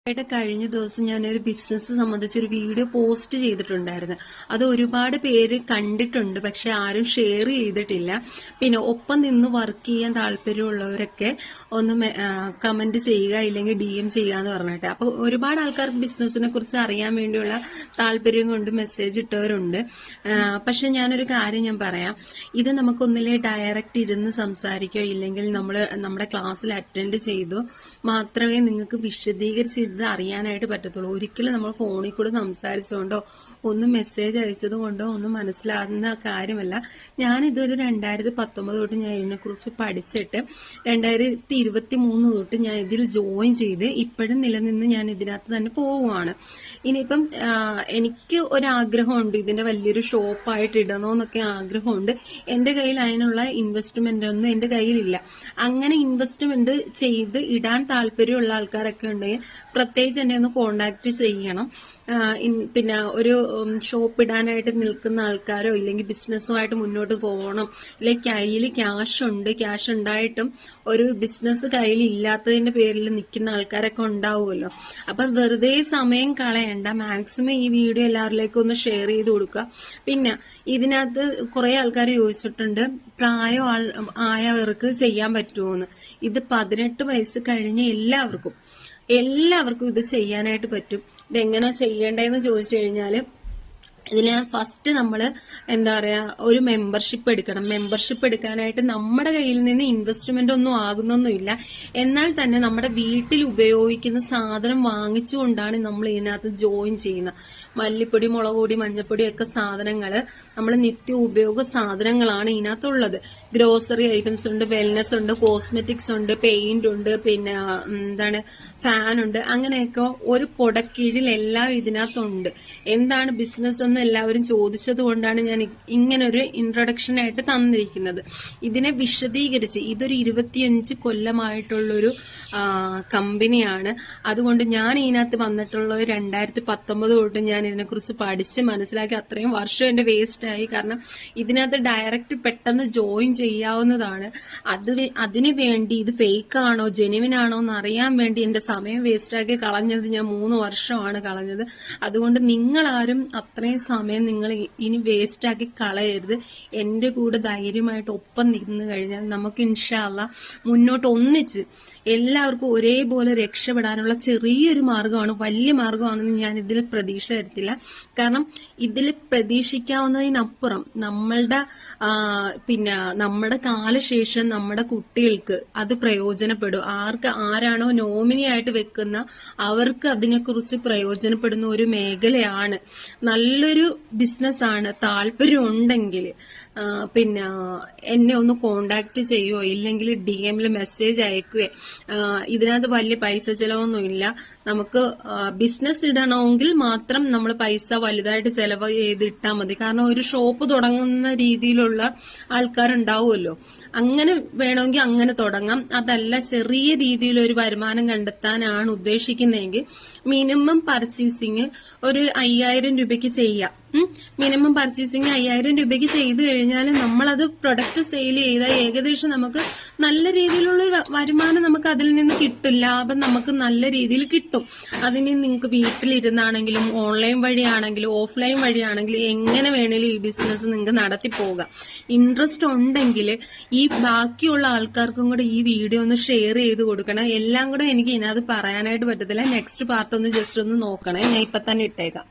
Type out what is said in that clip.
കഴിഞ്ഞ ദിവസം ഞാനൊരു ബിസിനസ് സംബന്ധിച്ചൊരു വീഡിയോ പോസ്റ്റ് ചെയ്തിട്ടുണ്ടായിരുന്നു. അത് ഒരുപാട് പേര് കണ്ടിട്ടുണ്ട്, പക്ഷെ ആരും ഷെയർ ചെയ്തിട്ടില്ല. പിന്നെ ഒപ്പം നിന്ന് വർക്ക് ചെയ്യാൻ താല്പര്യമുള്ളവരൊക്കെ ഒന്ന് കമന്റ് ചെയ്യുക, ഇല്ലെങ്കിൽ DM ചെയ്യുക എന്ന് പറഞ്ഞിട്ട്. അപ്പൊ ഒരുപാട് ആൾക്കാർക്ക് ബിസിനസിനെ കുറിച്ച് അറിയാൻ വേണ്ടിയുള്ള താല്പര്യം കൊണ്ട് മെസ്സേജ് ഇട്ടവരുണ്ട്. പക്ഷെ ഞാനൊരു കാര്യം ഞാൻ പറയാം, ഇത് നമുക്കൊന്നിലെ ഡയറക്റ്റ് ഇരുന്ന് സംസാരിക്കോ ഇല്ലെങ്കിൽ നമ്മുടെ ക്ലാസ്സിൽ അറ്റൻഡ് ചെയ്തോ മാത്രമേ നിങ്ങൾക്ക് വിശദീകരിച്ച് ഇത് അറിയാനായിട്ട് പറ്റത്തുള്ളൂ. ഒരിക്കലും നമ്മൾ ഫോണിൽ കൂടെ സംസാരിച്ചുകൊണ്ടോ ഒന്നും മെസ്സേജ് അയച്ചത് കൊണ്ടോ ഒന്നും മനസ്സിലാകുന്ന കാര്യമല്ല. ഞാനിതൊരു 2019 തൊട്ട് ഞാൻ ഇതിനെക്കുറിച്ച് പഠിച്ചിട്ട് 2023 തൊട്ട് ഞാൻ ഇതിൽ ജോയിൻ ചെയ്ത് ഇപ്പോഴും നിലനിന്ന് ഞാൻ ഇതിനകത്ത് തന്നെ പോവുകയാണ്. ഇനിയിപ്പം എനിക്ക് ഒരാഗ്രഹമുണ്ട്, ഇതിന്റെ വലിയൊരു ഷോപ്പായിട്ട് ഇടണമെന്നൊക്കെ ആഗ്രഹമുണ്ട്. എൻ്റെ കയ്യിൽ അതിനുള്ള ഇൻവെസ്റ്റ്മെന്റ് ഒന്നും എൻ്റെ കയ്യിലില്ല. അങ്ങനെ ഇൻവെസ്റ്റ്മെന്റ് ചെയ്ത് ഇടാൻ താല്പര്യമുള്ള ആൾക്കാരൊക്കെ ഉണ്ടെങ്കിൽ പ്രത്യേകിച്ച് എന്നെ ഒന്ന് കോണ്ടാക്ട് ചെയ്യണം. പിന്നെ ഒരു ഷോപ്പ് ഇടാനായിട്ട് നിൽക്കുന്ന ആൾക്കാരോ ഇല്ലെങ്കിൽ ബിസിനസ്സുമായിട്ട് മുന്നോട്ട് പോകണം, അല്ലെങ്കിൽ കയ്യിൽ ക്യാഷ് ഉണ്ടായിട്ടും ഒരു ബിസിനസ് കയ്യിൽ ഇല്ലാത്തതിന്റെ പേരിൽ നിൽക്കുന്ന ആൾക്കാരൊക്കെ ഉണ്ടാവുമല്ലോ. അപ്പൊ വെറുതെ സമയം കളയണ്ട, മാക്സിമം ഈ വീഡിയോ എല്ലാവരിലേക്കും ഒന്ന് ഷെയർ ചെയ്ത് കൊടുക്കുക. പിന്നെ ഇതിനകത്ത് കുറെ ആൾക്കാർ ചോദിച്ചിട്ടുണ്ട് പ്രായം ആയവർക്ക് ചെയ്യാൻ പറ്റുമോന്ന്. ഇത് 18 വയസ്സ് കഴിഞ്ഞ എല്ലാവർക്കും ഇത് ചെയ്യാനായിട്ട് പറ്റും. ഇതെങ്ങനെ ചെയ്യേണ്ടതെന്ന് ചോദിച്ചു കഴിഞ്ഞാല് ഇതിന് ഫസ്റ്റ് നമ്മൾ ഒരു മെമ്പർഷിപ്പ് എടുക്കണം. മെമ്പർഷിപ്പ് എടുക്കാനായിട്ട് നമ്മുടെ കയ്യിൽ നിന്ന് ഇൻവെസ്റ്റ്മെന്റ് ഒന്നും ആകുന്നൊന്നുമില്ല. എന്നാൽ തന്നെ നമ്മുടെ വീട്ടിൽ ഉപയോഗിക്കുന്ന സാധനം വാങ്ങിച്ചുകൊണ്ടാണ് നമ്മൾ ഇതിനകത്ത് ജോയിൻ ചെയ്യുന്നത്. മല്ലിപ്പൊടി, മുളക് പൊടി, മഞ്ഞപ്പൊടി ഒക്കെ സാധനങ്ങൾ നമ്മൾ നിത്യ ഉപയോഗ സാധനങ്ങളാണ് ഇതിനകത്തുള്ളത്. ഗ്രോസറി ഐറ്റംസ് ഉണ്ട്, വെൽനെസ് ഉണ്ട്, കോസ്മെറ്റിക്സ് ഉണ്ട്, പെയിന്റ് ഉണ്ട്, പിന്നെ ഫാൻ ഉണ്ട്. അങ്ങനെയൊക്കെ ഒരു കൊടക്കീഴിൽ എല്ലാം ഇതിനകത്തുണ്ട്. എന്താണ് ബിസിനസ് എന്ന് എല്ലാവരും ചോദിച്ചത് കൊണ്ടാണ് ഞാൻ ഇങ്ങനൊരു ഇൻട്രൊഡക്ഷൻ ആയിട്ട് തന്നിരിക്കുന്നത്. ഇതിനെ വിശദീകരിച്ച് ഇതൊരു 25 കൊല്ലമായിട്ടുള്ളൊരു കമ്പനിയാണ്. അതുകൊണ്ട് ഞാൻ ഇതിനകത്ത് വന്നിട്ടുള്ളത് 2019 തൊട്ട് ഞാൻ ഇതിനെക്കുറിച്ച് പഠിച്ച് മനസ്സിലാക്കി. അത്രയും വർഷം എന്റെ വേസ്റ്റ് ആയി. കാരണം ഇതിനകത്ത് ഡയറക്റ്റ് പെട്ടെന്ന് ജോയിൻ ചെയ്യാവുന്നതാണ്. അതിനു വേണ്ടി ഇത് ഫേക്ക് ആണോ ജെനുവിൻ ആണോ എന്ന് അറിയാൻ വേണ്ടി എന്റെ സമയം വേസ്റ്റാക്കി കളഞ്ഞത് ഞാൻ 3 വർഷമാണ് കളഞ്ഞത്. അതുകൊണ്ട് നിങ്ങളാരും അത്രയും സമയം നിങ്ങൾ ഇനി വേസ്റ്റാക്കി കളയരുത്. എൻ്റെ കൂടെ ധൈര്യമായിട്ട് ഒപ്പം നിന്ന് കഴിഞ്ഞാൽ നമുക്ക് ഇൻഷാ അല്ലാഹ് മുന്നോട്ട് ഒന്നിച്ച് എല്ലാവർക്കും ഒരേപോലെ രക്ഷപ്പെടാനുള്ള ചെറിയൊരു മാർഗമാണ്, വലിയ മാർഗമാണെന്ന് ഞാൻ ഇതിൽ പ്രതീക്ഷ എടുത്തില്ല. കാരണം ഇതിൽ പ്രതീക്ഷിക്കാവുന്നതിനപ്പുറം നമ്മുടെ കാലശേഷം നമ്മുടെ കുട്ടികൾക്ക് അത് പ്രയോജനപ്പെടും. ആരാണോ നോമിനി ആയിട്ട് വെക്കുന്ന അവർക്ക് അതിനെക്കുറിച്ച് പ്രയോജനപ്പെടുന്ന ഒരു മേഖലയാണ്. നല്ലൊരു ബിസിനസ്സാണ്. താല്പര്യം ഉണ്ടെങ്കിൽ പിന്നെ എന്നെ ഒന്ന് കോണ്ടാക്ട് ചെയ്യുകയോ ഇല്ലെങ്കിൽ DM മെസ്സേജ് അയക്കുകയോ. ഇതിനകത്ത് വലിയ പൈസ ചെലവൊന്നുമില്ല. നമുക്ക് ബിസിനസ് ഇടണമെങ്കിൽ മാത്രം നമ്മൾ പൈസ വലുതായിട്ട് ചെലവ് ചെയ്ത് ഇട്ടാൽ മതി. കാരണം ഒരു ഷോപ്പ് തുടങ്ങുന്ന രീതിയിലുള്ള ആൾക്കാരുണ്ടാവുമല്ലോ, അങ്ങനെ വേണമെങ്കിൽ അങ്ങനെ തുടങ്ങാം. അതല്ല ചെറിയ രീതിയിൽ ഒരു വരുമാനം കണ്ടെത്താനാണ് ഉദ്ദേശിക്കുന്നതെങ്കിൽ മിനിമം പർച്ചേസിങ് ഒരു 5000 രൂപയ്ക്ക് ചെയ്യാം. മിനിമം പർച്ചേസിങ് 5000 രൂപയ്ക്ക് ചെയ്തു കഴിഞ്ഞാൽ നമ്മളത് പ്രൊഡക്റ്റ് സെയിൽ ചെയ്താൽ ഏകദേശം നമുക്ക് നല്ല രീതിയിലുള്ള വരുമാനം നമുക്ക് അതിൽ നിന്ന് കിട്ടും. ലാഭം നമുക്ക് നല്ല രീതിയിൽ കിട്ടും. അതിന് നിങ്ങൾക്ക് വീട്ടിലിരുന്നാണെങ്കിലും ഓൺലൈൻ വഴിയാണെങ്കിലും ഓഫ്ലൈൻ വഴിയാണെങ്കിലും എങ്ങനെ വേണേലും ഈ ബിസിനസ് നിങ്ങൾക്ക് നടത്തി പോകാം. ഇൻട്രസ്റ്റ് ഉണ്ടെങ്കിൽ ഈ ബാക്കിയുള്ള ആൾക്കാർക്കും കൂടെ ഈ വീഡിയോ ഒന്ന് ഷെയർ ചെയ്ത് കൊടുക്കണം. എല്ലാം കൂടെ എനിക്ക് ഇതിനകത്ത് പറയാനായിട്ട് പറ്റത്തില്ല. നെക്സ്റ്റ് പാർട്ട് ഒന്ന് ജസ്റ്റ് ഒന്ന് നോക്കണേ. ഞാൻ ഇപ്പൊ തന്നെ ഇട്ടേക്കാം.